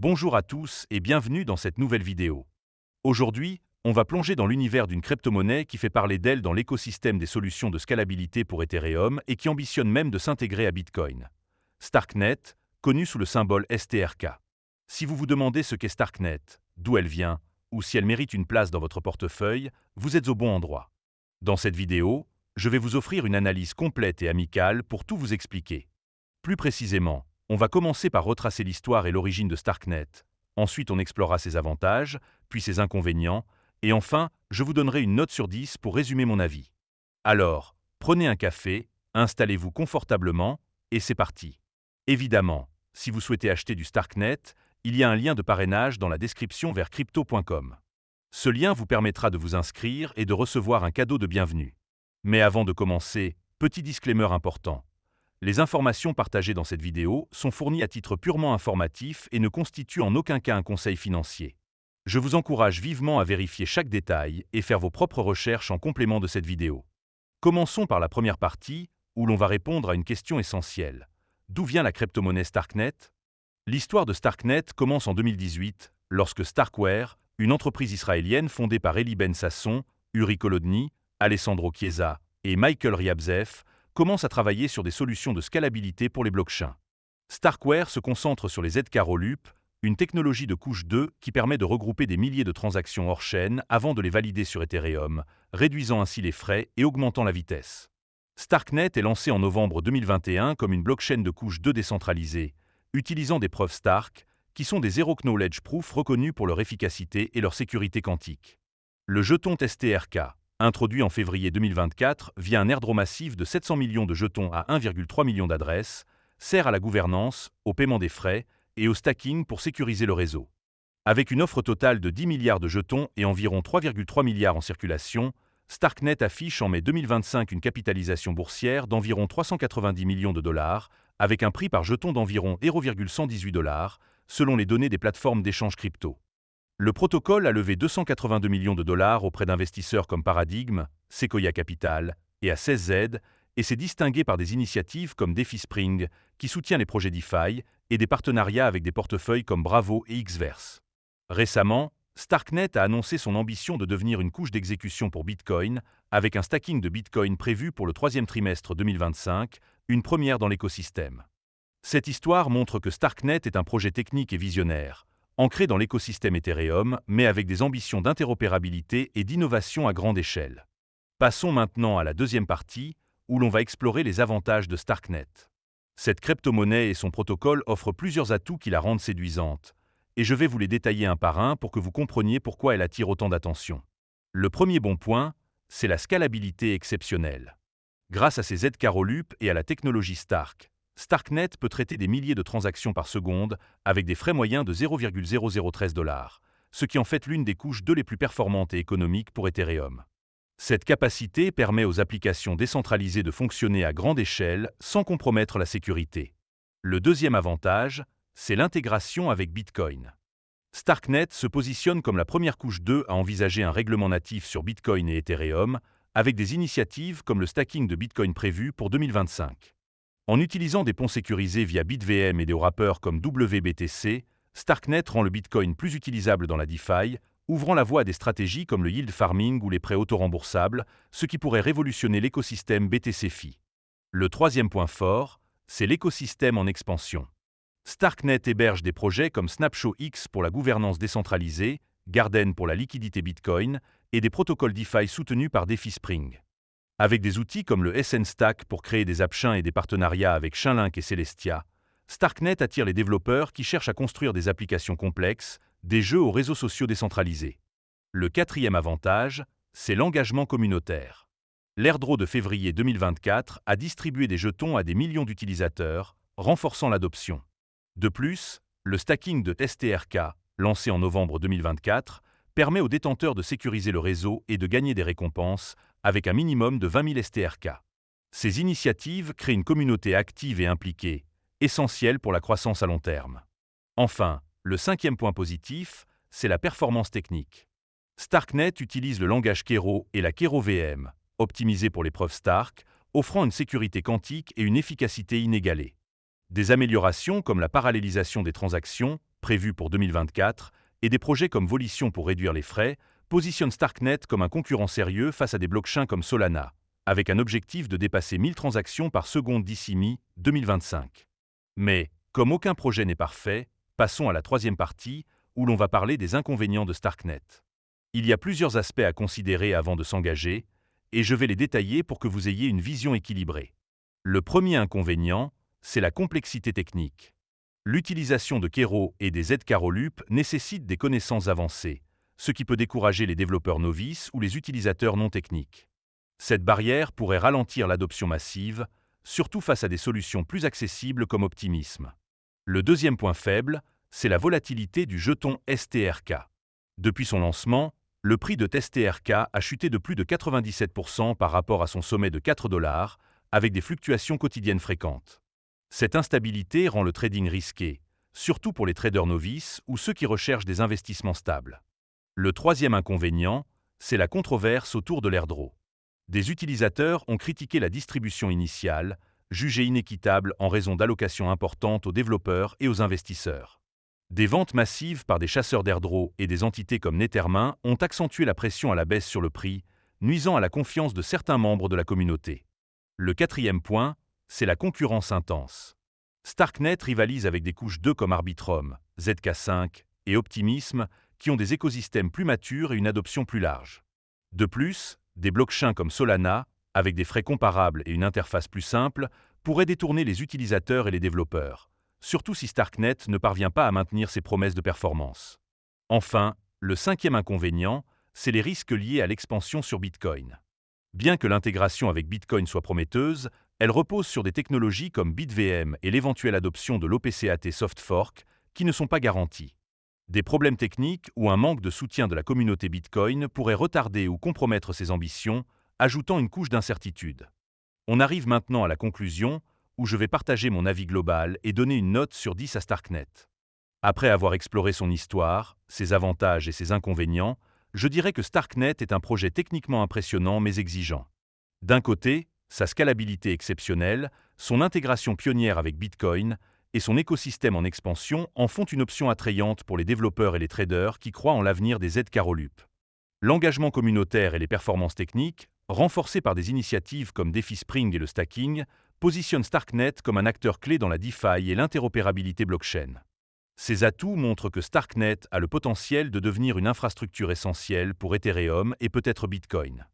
Bonjour à tous et bienvenue dans cette nouvelle vidéo. Aujourd'hui, on va plonger dans l'univers d'une crypto-monnaie qui fait parler d'elle dans l'écosystème des solutions de scalabilité pour Ethereum et qui ambitionne même de s'intégrer à Bitcoin. Starknet, connue sous le symbole STRK. Si vous vous demandez ce qu'est Starknet, d'où elle vient, ou si elle mérite une place dans votre portefeuille, vous êtes au bon endroit. Dans cette vidéo, je vais vous offrir une analyse complète et amicale pour tout vous expliquer. Plus précisément, on va commencer par retracer l'histoire et l'origine de Starknet. Ensuite, on explorera ses avantages, puis ses inconvénients, et enfin, je vous donnerai une note sur 10 pour résumer mon avis. Alors, prenez un café, installez-vous confortablement, et c'est parti. Évidemment, si vous souhaitez acheter du Starknet, il y a un lien de parrainage dans la description vers crypto.com. Ce lien vous permettra de vous inscrire et de recevoir un cadeau de bienvenue. Mais avant de commencer, petit disclaimer important. Les informations partagées dans cette vidéo sont fournies à titre purement informatif et ne constituent en aucun cas un conseil financier. Je vous encourage vivement à vérifier chaque détail et faire vos propres recherches en complément de cette vidéo. Commençons par la première partie, où l'on va répondre à une question essentielle. D'où vient la crypto-monnaie Starknet? L'histoire de Starknet commence en 2018, lorsque Starkware, une entreprise israélienne fondée par Eli Ben Sasson, Uri Kolodny, Alessandro Chiesa et Michael Ryabzev, commence à travailler sur des solutions de scalabilité pour les blockchains. Starkware se concentre sur les Zk-Rollup, une technologie de couche 2 qui permet de regrouper des milliers de transactions hors chaîne avant de les valider sur Ethereum, réduisant ainsi les frais et augmentant la vitesse. Starknet est lancé en novembre 2021 comme une blockchain de couche 2 décentralisée, utilisant des preuves Stark, qui sont des Zero Knowledge Proof reconnus pour leur efficacité et leur sécurité quantique. Le jeton STRK, introduit en février 2024 via un airdrop massif de 700 millions de jetons à 1,3 million d'adresses, sert à la gouvernance, au paiement des frais et au stacking pour sécuriser le réseau. Avec une offre totale de 10 milliards de jetons et environ 3,3 milliards en circulation, Starknet affiche en mai 2025 une capitalisation boursière d'environ 390 millions de dollars, avec un prix par jeton d'environ 0,118 $, selon les données des plateformes d'échange crypto. Le protocole a levé 282 millions de dollars auprès d'investisseurs comme Paradigm, Sequoia Capital et A16Z et s'est distingué par des initiatives comme DeFi Spring, qui soutient les projets DeFi, et des partenariats avec des portefeuilles comme Bravo et Xverse. Récemment, Starknet a annoncé son ambition de devenir une couche d'exécution pour Bitcoin, avec un stacking de Bitcoin prévu pour le troisième trimestre 2025, une première dans l'écosystème. Cette histoire montre que Starknet est un projet technique et visionnaire, ancré dans l'écosystème Ethereum, mais avec des ambitions d'interopérabilité et d'innovation à grande échelle. Passons maintenant à la deuxième partie, où l'on va explorer les avantages de Starknet. Cette crypto-monnaie et son protocole offrent plusieurs atouts qui la rendent séduisante, et je vais vous les détailler un par un pour que vous compreniez pourquoi elle attire autant d'attention. Le premier bon point, c'est la scalabilité exceptionnelle. Grâce à ses Zk-Rollup et à la technologie Stark, Starknet peut traiter des milliers de transactions par seconde avec des frais moyens de 0,0013 $, ce qui en fait l'une des couches 2 les plus performantes et économiques pour Ethereum. Cette capacité permet aux applications décentralisées de fonctionner à grande échelle sans compromettre la sécurité. Le deuxième avantage, c'est l'intégration avec Bitcoin. Starknet se positionne comme la première couche 2 à envisager un règlement natif sur Bitcoin et Ethereum, avec des initiatives comme le stacking de Bitcoin prévu pour 2025. En utilisant des ponts sécurisés via BitVM et des wrappers comme WBTC, Starknet rend le Bitcoin plus utilisable dans la DeFi, ouvrant la voie à des stratégies comme le yield farming ou les prêts auto-remboursables, ce qui pourrait révolutionner l'écosystème BTC-Fi. Le troisième point fort, c'est l'écosystème en expansion. Starknet héberge des projets comme SnapshotX pour la gouvernance décentralisée, Garden pour la liquidité Bitcoin et des protocoles DeFi soutenus par DeFi Spring. Avec des outils comme le SN Stack pour créer des appchains et des partenariats avec Chainlink et Celestia, Starknet attire les développeurs qui cherchent à construire des applications complexes, des jeux aux réseaux sociaux décentralisés. Le quatrième avantage, c'est l'engagement communautaire. L'airdrop de février 2024 a distribué des jetons à des millions d'utilisateurs, renforçant l'adoption. De plus, le stacking de STRK, lancé en novembre 2024, permet aux détenteurs de sécuriser le réseau et de gagner des récompenses, avec un minimum de 20 000 STRK. Ces initiatives créent une communauté active et impliquée, essentielle pour la croissance à long terme. Enfin, le cinquième point positif, c'est la performance technique. Starknet utilise le langage Kero et la Kero VM, optimisés pour les preuves Stark, offrant une sécurité quantique et une efficacité inégalée. Des améliorations comme la parallélisation des transactions, prévu pour 2024, et des projets comme Volition pour réduire les frais, positionnent Starknet comme un concurrent sérieux face à des blockchains comme Solana, avec un objectif de dépasser 1000 transactions par seconde d'ici mi-2025. Mais, comme aucun projet n'est parfait, passons à la troisième partie, où l'on va parler des inconvénients de Starknet. Il y a plusieurs aspects à considérer avant de s'engager, et je vais les détailler pour que vous ayez une vision équilibrée. Le premier inconvénient, c'est la complexité technique. L'utilisation de Kero et des Zcash nécessite des connaissances avancées, ce qui peut décourager les développeurs novices ou les utilisateurs non techniques. Cette barrière pourrait ralentir l'adoption massive, surtout face à des solutions plus accessibles comme Optimism. Le deuxième point faible, c'est la volatilité du jeton STRK. Depuis son lancement, le prix de STRK a chuté de plus de 97% par rapport à son sommet de 4 $, avec des fluctuations quotidiennes fréquentes. Cette instabilité rend le trading risqué, surtout pour les traders novices ou ceux qui recherchent des investissements stables. Le troisième inconvénient, c'est la controverse autour de l'airdrop. Des utilisateurs ont critiqué la distribution initiale, jugée inéquitable en raison d'allocations importantes aux développeurs et aux investisseurs. Des ventes massives par des chasseurs d'airdrop et des entités comme Nethermain ont accentué la pression à la baisse sur le prix, nuisant à la confiance de certains membres de la communauté. Le quatrième point, c'est la concurrence intense. Starknet rivalise avec des couches 2 comme Arbitrum, ZK5 et Optimism, qui ont des écosystèmes plus matures et une adoption plus large. De plus, des blockchains comme Solana, avec des frais comparables et une interface plus simple, pourraient détourner les utilisateurs et les développeurs, surtout si Starknet ne parvient pas à maintenir ses promesses de performance. Enfin, le cinquième inconvénient, c'est les risques liés à l'expansion sur Bitcoin. Bien que l'intégration avec Bitcoin soit prometteuse, elle repose sur des technologies comme BitVM et l'éventuelle adoption de l'OPCAT Soft Fork qui ne sont pas garanties. Des problèmes techniques ou un manque de soutien de la communauté Bitcoin pourraient retarder ou compromettre ces ambitions, ajoutant une couche d'incertitude. On arrive maintenant à la conclusion, où je vais partager mon avis global et donner une note sur 10 à Starknet. Après avoir exploré son histoire, ses avantages et ses inconvénients, je dirais que Starknet est un projet techniquement impressionnant mais exigeant. D'un côté, sa scalabilité exceptionnelle, son intégration pionnière avec Bitcoin et son écosystème en expansion en font une option attrayante pour les développeurs et les traders qui croient en l'avenir des Zcash. L'engagement communautaire et les performances techniques, renforcés par des initiatives comme DeFi Spring et le stacking, positionnent Starknet comme un acteur clé dans la DeFi et l'interopérabilité blockchain. Ces atouts montrent que Starknet a le potentiel de devenir une infrastructure essentielle pour Ethereum et peut-être Bitcoin.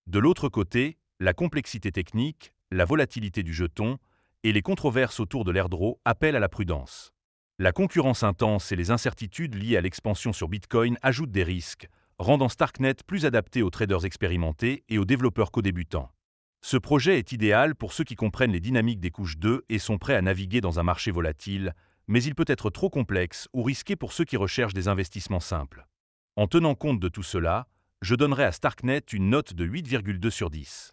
De l'autre côté, la complexité technique, la volatilité du jeton et les controverses autour de l'airdrop appellent à la prudence. La concurrence intense et les incertitudes liées à l'expansion sur Bitcoin ajoutent des risques, rendant Starknet plus adapté aux traders expérimentés et aux développeurs co-débutants. Ce projet est idéal pour ceux qui comprennent les dynamiques des couches 2 et sont prêts à naviguer dans un marché volatile, mais il peut être trop complexe ou risqué pour ceux qui recherchent des investissements simples. En tenant compte de tout cela, je donnerai à Starknet une note de 8,2 sur 10.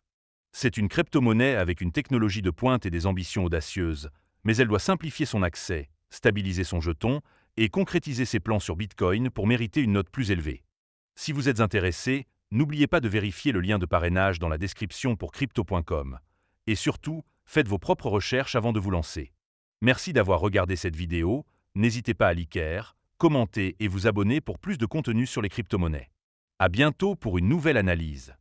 C'est une crypto-monnaie avec une technologie de pointe et des ambitions audacieuses, mais elle doit simplifier son accès, stabiliser son jeton et concrétiser ses plans sur Bitcoin pour mériter une note plus élevée. Si vous êtes intéressé, n'oubliez pas de vérifier le lien de parrainage dans la description pour crypto.com. Et surtout, faites vos propres recherches avant de vous lancer. Merci d'avoir regardé cette vidéo, n'hésitez pas à liker, commenter et vous abonner pour plus de contenu sur les crypto-monnaies. À bientôt pour une nouvelle analyse.